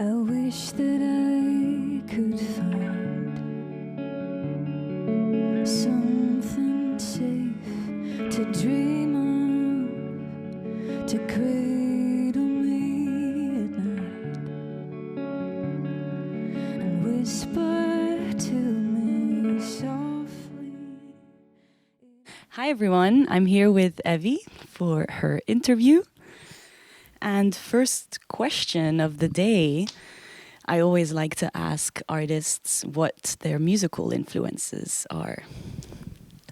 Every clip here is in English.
I wish that I could find something safe to dream of, to cradle me at night and whisper to me softly. Hi everyone, I'm here with Evi for her interview. And first question of the day, I always like to ask artists what their musical influences are.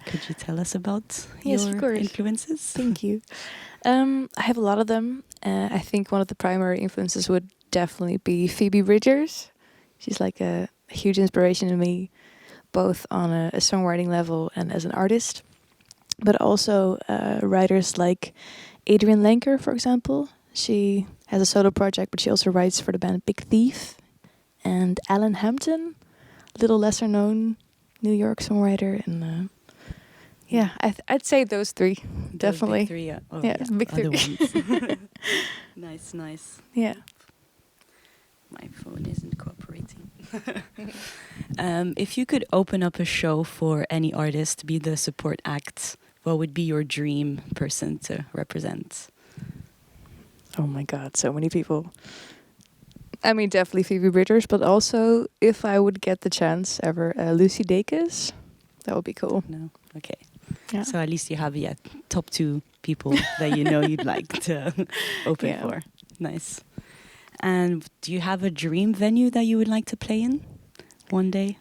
Could you tell us about Yes, your of course. influences? Thank you. I have a lot of them. I think one of the primary influences would definitely be Phoebe Bridgers. She's like a huge inspiration to me, both on a songwriting level and as an artist. But also writers like Adrianne Lenker, for example. She has a solo project, but she also writes for the band Big Thief. And Alan Hampton, little lesser known New York songwriter. And yeah, I'd say those three, definitely. Big three, yeah. Oh, yeah, big other three. ones. Nice. Yeah. My phone isn't cooperating. If you could open up a show for any artist, be the support act, what would be your dream person to represent? Oh my God, so many people. I mean, definitely Phoebe Bridgers, but also if I would get the chance ever, Lucy Dacus, that would be cool. No? Okay. Yeah. So at least you have top 2 people that you know you'd like to open for. Nice. And do you have a dream venue that you would like to play in one day?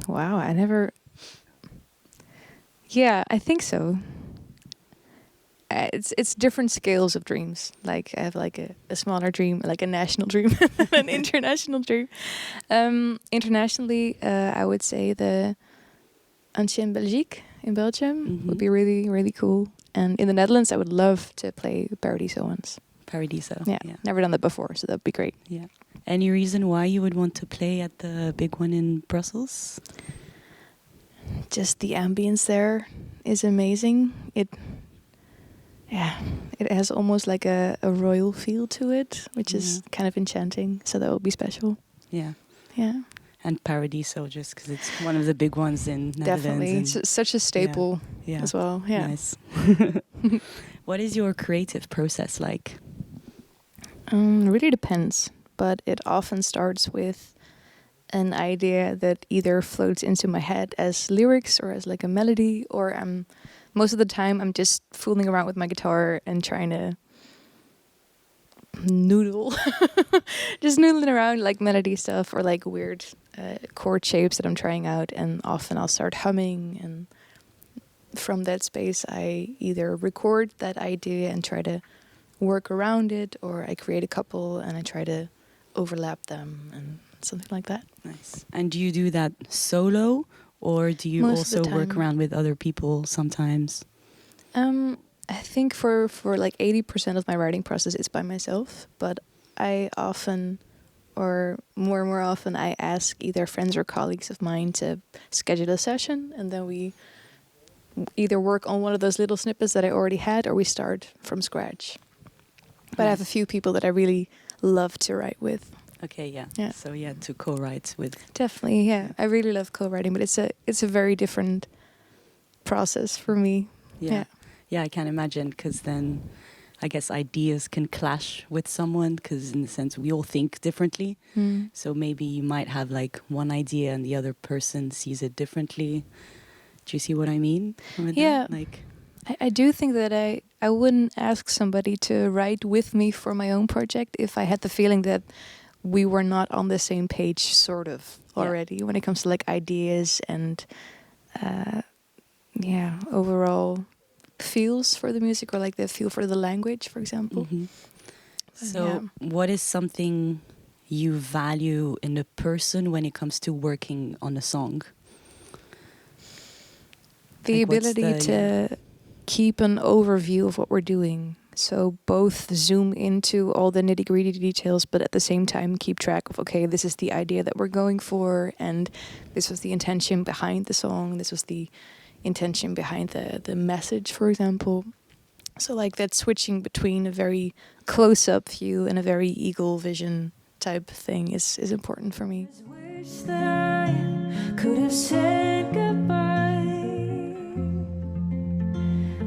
Wow, I never... Yeah, I think so. It's different scales of dreams. Like I have like a smaller dream, like a national dream, an international dream. Internationally, I would say the Ancienne Belgique in Belgium would be really, really cool. And in the Netherlands, I would love to play Paradiso once. Paradiso. Yeah, never done that before, so that'd be great. Yeah. Any reason why you would want to play at the big one in Brussels? Just the ambience there is amazing. It has almost like a royal feel to it, which is kind of enchanting. So that will be special. Yeah. Yeah. And Paradiso, just because it's one of the big ones in Netherlands. Definitely. It's such a staple as well. Yeah. Nice. What is your creative process like? Really depends. But it often starts with an idea that either floats into my head as lyrics or as like a melody, or most of the time I'm just fooling around with my guitar and trying to noodle, just noodling around like melody stuff or like weird chord shapes that I'm trying out, and often I'll start humming, and from that space I either record that idea and try to work around it, or I create a couple and I try to overlap them and something like that. Nice. And do you do that solo, or do you also work around with other people sometimes? I think for like 80% of my writing process is by myself, but I often, or more and more often, I ask either friends or colleagues of mine to schedule a session, and then we either work on one of those little snippets that I already had, or we start from scratch. But I have a few people that I really love to write with. Okay, yeah. So to co-write with. Definitely, yeah. I really love co-writing, but it's a very different process for me. Yeah, I can imagine, because then I guess ideas can clash with someone, because in the sense we all think differently. So maybe you might have like one idea and the other person sees it differently. Do you see what I mean? Yeah. Like, I do think that I wouldn't ask somebody to write with me for my own project if I had the feeling that we were not on the same page sort of already when it comes to like ideas and overall feels for the music, or like the feel for the language, for example. So what is something you value in a person when it comes to working on a song? The ability to keep an overview of what we're doing. So both zoom into all the nitty-gritty details, but at the same time keep track of, okay, this is the idea that we're going for, and this was the intention behind the song, this was the intention behind the message, for example. So like that switching between a very close-up view and a very eagle vision type thing is important for me. Wish that I could have said goodbye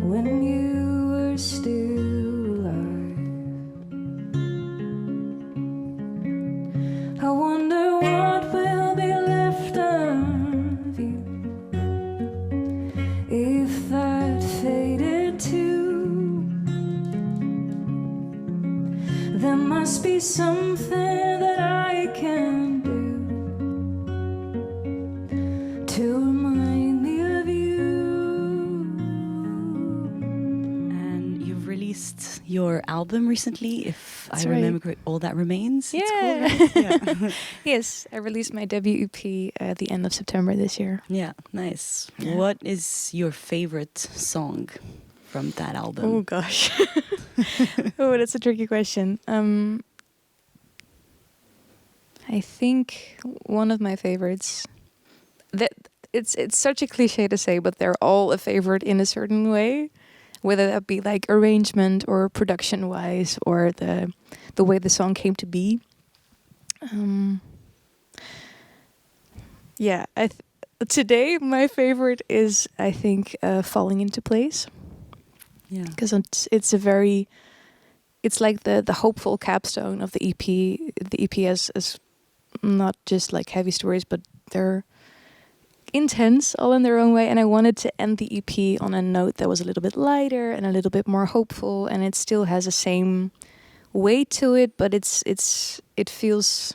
when you were still alive. I wonder what will be left of you if that faded too. There must be something that I can do to remind me of you. And you've released your album recently, if That's I remember correctly, All That Remains. It's Yeah. called, right? Yeah. Yes, I released my debut EP at the end of September this year. Yeah, nice. Yeah. What is your favorite song from that album? Oh gosh. Oh, that's a tricky question. I think one of my favorites, that it's such a cliche to say, but they're all a favorite in a certain way, whether that be like arrangement or production wise or the way the song came to be. Yeah, today my favorite is, I think, Falling Into Place. Yeah. Because it's like the hopeful capstone of the EP. The EP is not just like heavy stories, but they're intense all in their own way. And I wanted to end the EP on a note that was a little bit lighter and a little bit more hopeful. And it still has the same weight to it, but it feels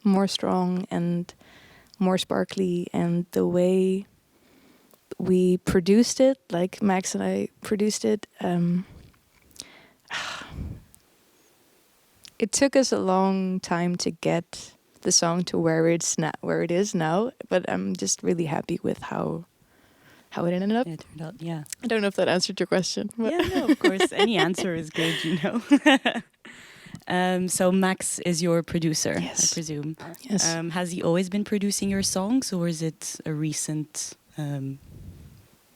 more strong and more sparkly. And the way we produced it, like Max and I produced it, it took us a long time to get the song to where it is now, but I'm just really happy with how it ended up. It turned out, yeah. I don't know if that answered your question. But Yeah, no, of course. Any answer is good, you know. So Max is your producer, Yes. I presume. Yes. Has he always been producing your songs, or is it a recent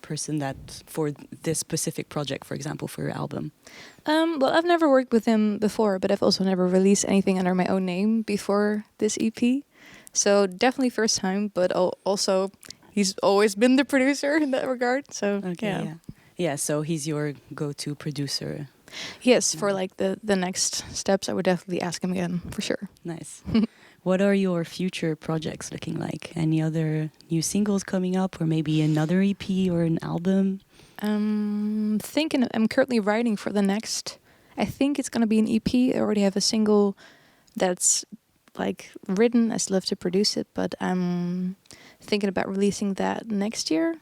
person that for this specific project, for example, for your album? Well, I've never worked with him before, but I've also never released anything under my own name before this EP. So definitely first time, but also he's always been the producer in that regard. So Okay, yeah. So he's your go-to producer. Yes, for like the next steps, I would definitely ask him again for sure. Nice. What are your future projects looking like? Any other new singles coming up, or maybe another EP or an album? I'm currently writing for the next. I think it's gonna be an EP. I already have a single that's like written. I still have to produce it, but I'm thinking about releasing that next year,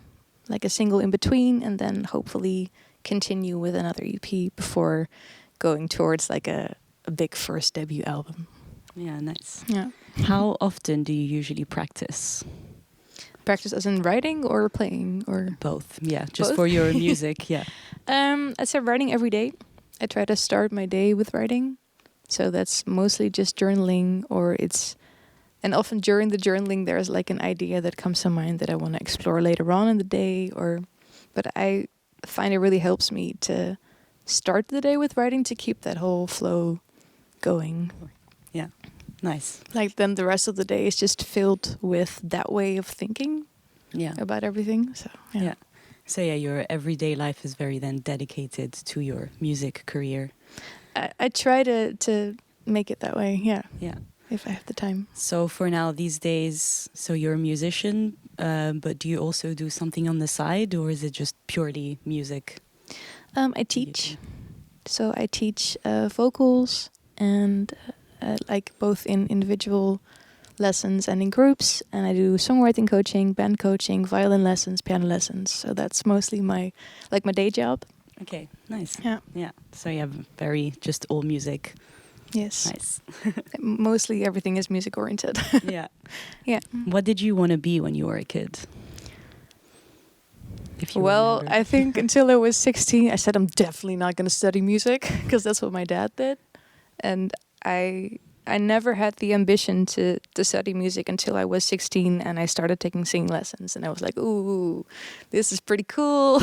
like a single in between, and then hopefully continue with another EP before going towards like a big first debut album. Yeah, nice. Yeah. How often do you usually practice? Practice as in writing or playing or Both, yeah. Just Both? for your music, yeah. I start writing every day. I try to start my day with writing. So that's mostly just journaling, and often during the journaling there's like an idea that comes to mind that I want to explore later on in the day, but I find it really helps me to start the day with writing to keep that whole flow going. Yeah, nice. Like then the rest of the day is just filled with that way of thinking Yeah. about everything. So Yeah. So yeah, your everyday life is very then dedicated to your music career. I try to make it that way. Yeah. Yeah. If I have the time. So for now, these days, so you're a musician, but do you also do something on the side, or is it just purely music? I teach. So I teach vocals and like both in individual lessons and in groups. And I do songwriting coaching, band coaching, violin lessons, piano lessons. So that's mostly my day job. Okay, nice. Yeah. Yeah. So you have very just all music. Yes. Nice. Mostly everything is music oriented. Yeah. Yeah. What did you want to be when you were a kid? If you Well, remember. I think until I was 16, I said I'm definitely not going to study music because that's what my dad did. And I I never had the ambition to study music until I was 16, and I started taking singing lessons, and I was like, ooh, this is pretty cool.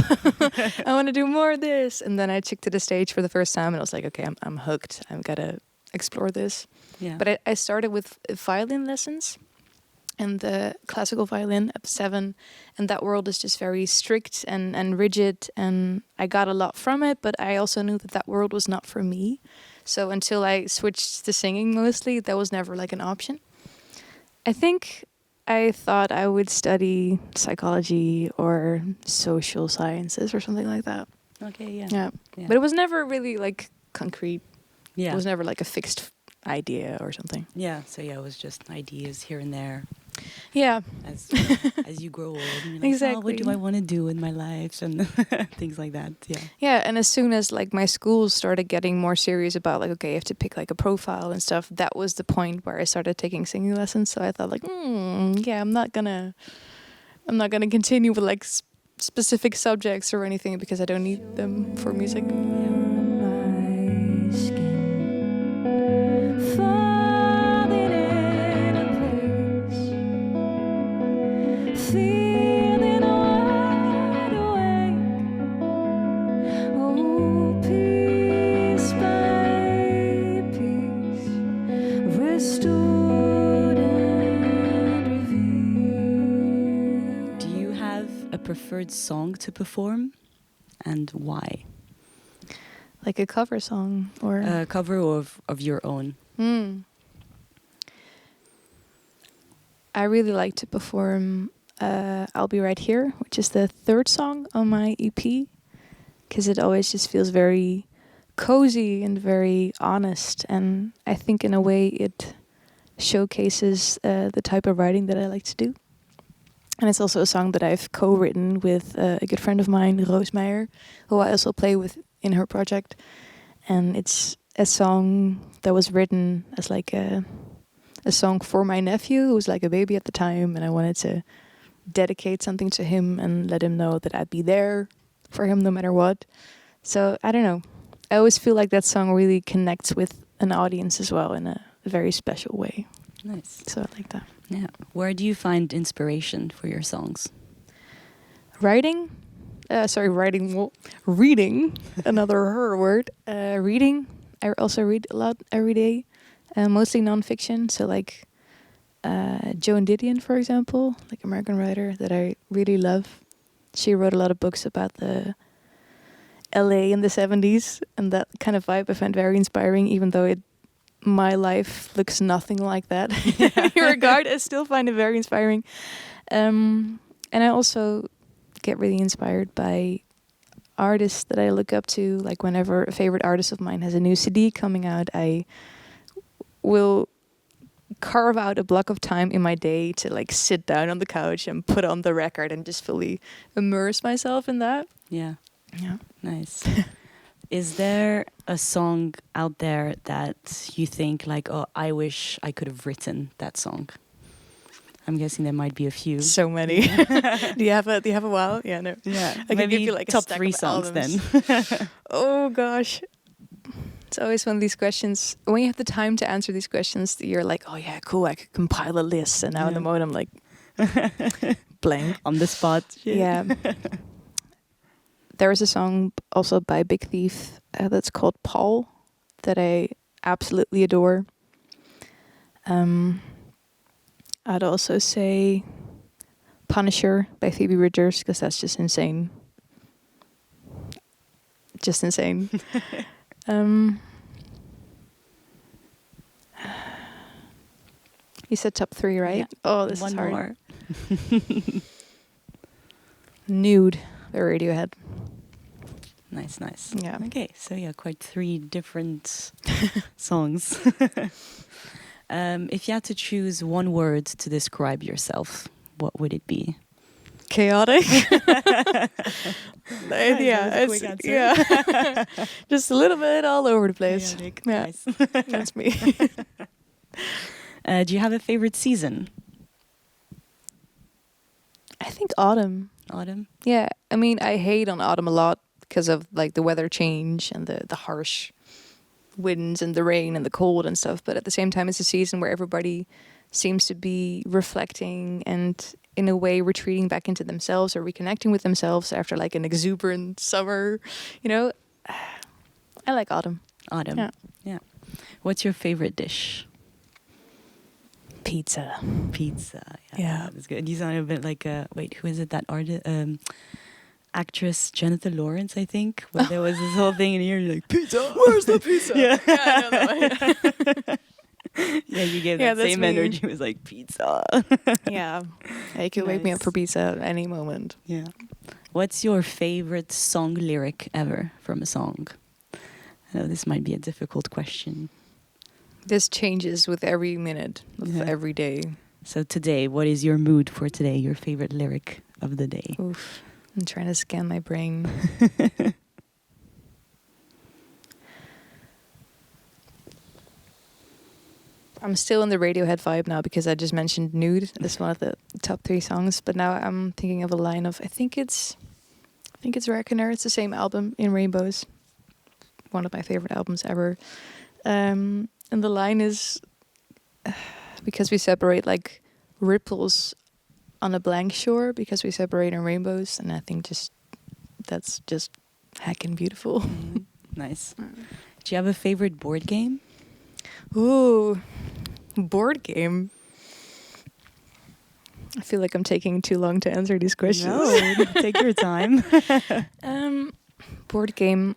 I want to do more of this. And then I took to the stage for the first time, and I was like, okay, I'm hooked. I've got to explore this. Yeah. But I started with violin lessons and the classical violin at 7, and that world is just very strict and rigid, and I got a lot from it, but I also knew that world was not for me. So until I switched to singing mostly, that was never like an option. I think I thought I would study psychology or social sciences or something like that. Okay, yeah. Yeah. Yeah. But it was never really like concrete. Yeah. It was never like a fixed idea or something. Yeah, so yeah, it was just ideas here and there Yeah. as as you grow old. And you're like, Exactly. oh, what do I want to do in my life? And things like that, yeah. Yeah, and as soon as like my school started getting more serious about like, okay, you have to pick like a profile and stuff, that was the point where I started taking singing lessons. So I thought like, yeah, I'm not gonna continue with like specific subjects or anything because I don't need them for music. My skin falling in a place, feeling wide awake. Oh, piece by piece, restored and revealed. Do you have a preferred song to perform, and why? Like a cover song or A cover of your own. I really like to perform I'll Be Right Here, which is the 3rd song on my EP, because it always just feels very cozy and very honest, and I think in a way it showcases the type of writing that I like to do. And it's also a song that I've co-written with a good friend of mine, Roos Meijer, who I also play with in her project. And it's a song that was written as like a song for my nephew, who was like a baby at the time, and I wanted to dedicate something to him and let him know that I'd be there for him no matter what. So I don't know. I always feel like that song really connects with an audience as well in a very special way. Nice. So I like that. Yeah. Where do you find inspiration for your songs? Writing. Reading. Another her word. Reading. I also read a lot every day. Mostly nonfiction. So like Joan Didion, for example, like American writer that I really love. She wrote a lot of books about the LA in the 70s, and that kind of vibe I find very inspiring, even though my life looks nothing like that. In regard, I still find it very inspiring. And I also get really inspired by artists that I look up to. Like whenever a favorite artist of mine has a new CD coming out, I will carve out a block of time in my day to like sit down on the couch and put on the record and just fully immerse myself in that. Yeah. Yeah. Nice. Is there a song out there that you think like, oh, I wish I could have written that song? I'm guessing there might be a few. So many. Do you have a while? Yeah, no. Yeah. I can Maybe give you like a top stack 3 of songs albums. then. Oh gosh. It's always one of these questions. When you have the time to answer these questions, you're like, oh yeah, cool, I could compile a list. And now in the moment I'm like blank. On the spot. Yeah. There is a song also by Big Thief that's called Paul that I absolutely adore. I'd also say Punisher by Phoebe Bridgers, because that's just insane. Just insane. You said top 3, right? Yeah. Oh, this One is hard. more. Nude by Radiohead. Nice, nice. Yeah. Okay, so yeah, quite 3 different songs. If you had to choose one word to describe yourself, what would it be? Chaotic. Yeah, quick answer. Yeah. Just a little bit all over the place. Chaotic. Yeah. Nice. That's me. Do you have a favorite season? I think autumn. Autumn? Yeah. I mean, I hate on autumn a lot because of like the weather change and the harsh winds and the rain and the cold and stuff. But at the same time, it's a season where everybody seems to be reflecting and in a way retreating back into themselves or reconnecting with themselves after like an exuberant summer. You know, I like autumn. Autumn. Yeah. Yeah. What's your favorite dish? Pizza. Pizza. Yeah. That's good. You sound a bit like wait, who is it? That artist, actress Jennifer Lawrence, I think. Where there was this whole thing, and you're like, pizza. Where's the pizza? Yeah. Yeah, I know that one. Yeah, you gave Yeah, that that's same me. energy. It was like pizza. Yeah. You can wake me up Nice. for pizza at any moment. Yeah. What's your favorite song lyric ever from a song? I know this might be a difficult question. This changes with every minute of Yeah. every day. So today, what is your mood for today? Your favorite lyric of the day? Oof. I'm trying to scan my brain. I'm still in the Radiohead vibe now because I just mentioned Nude as one of the top 3 songs. But now I'm thinking of a line of I think it's Reckoner. It's the same album in Rainbows. One of my favorite albums ever. And the line is because we separate like ripples on a blank shore because we separate in rainbows, and I think that's just heckin' beautiful. Nice. Do you have a favorite board game? Ooh, board game. I feel like I'm taking too long to answer these questions. No, take your time. Board game.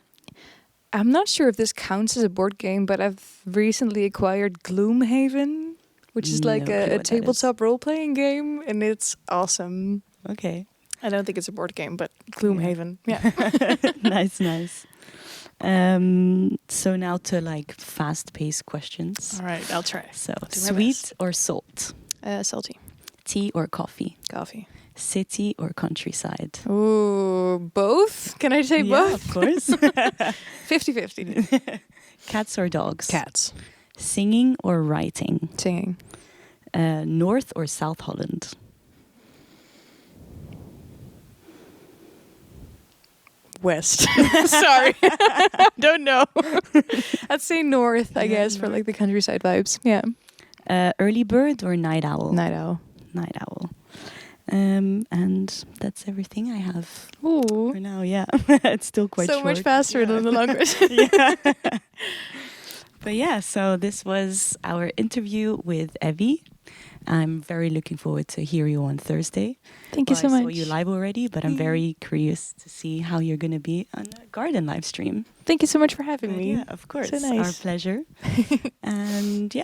I'm not sure if this counts as a board game, but I've recently acquired Gloomhaven, which is like No clue a what that is. tabletop role-playing game, and it's awesome. Okay. I don't think it's a board game, but Gloomhaven. Yeah. Nice. So now to like fast-paced questions. All right, I'll try. So do my sweet best. or salt? Salty. Tea or coffee? Coffee. City or countryside? Ooh, both? Can I say Yeah, both? of course. 50-50. Cats or dogs? Cats. Singing or writing? Singing. North or South Holland? West. Sorry. Don't know. I'd say north, I guess, for like the countryside vibes. Yeah. Early bird or night owl? Night owl. Night owl. And that's everything I have Ooh. for now. Yeah, it's still quite So short. much faster than the longest. Yeah. But yeah, so this was our interview with Evi. I'm very looking forward to hear you on Thursday. Thank you so I saw much. you live already, but I'm very curious to see how you're going to be on a garden live stream. Thank you so much for having me. Yeah, of course. So nice. Our pleasure. And yeah,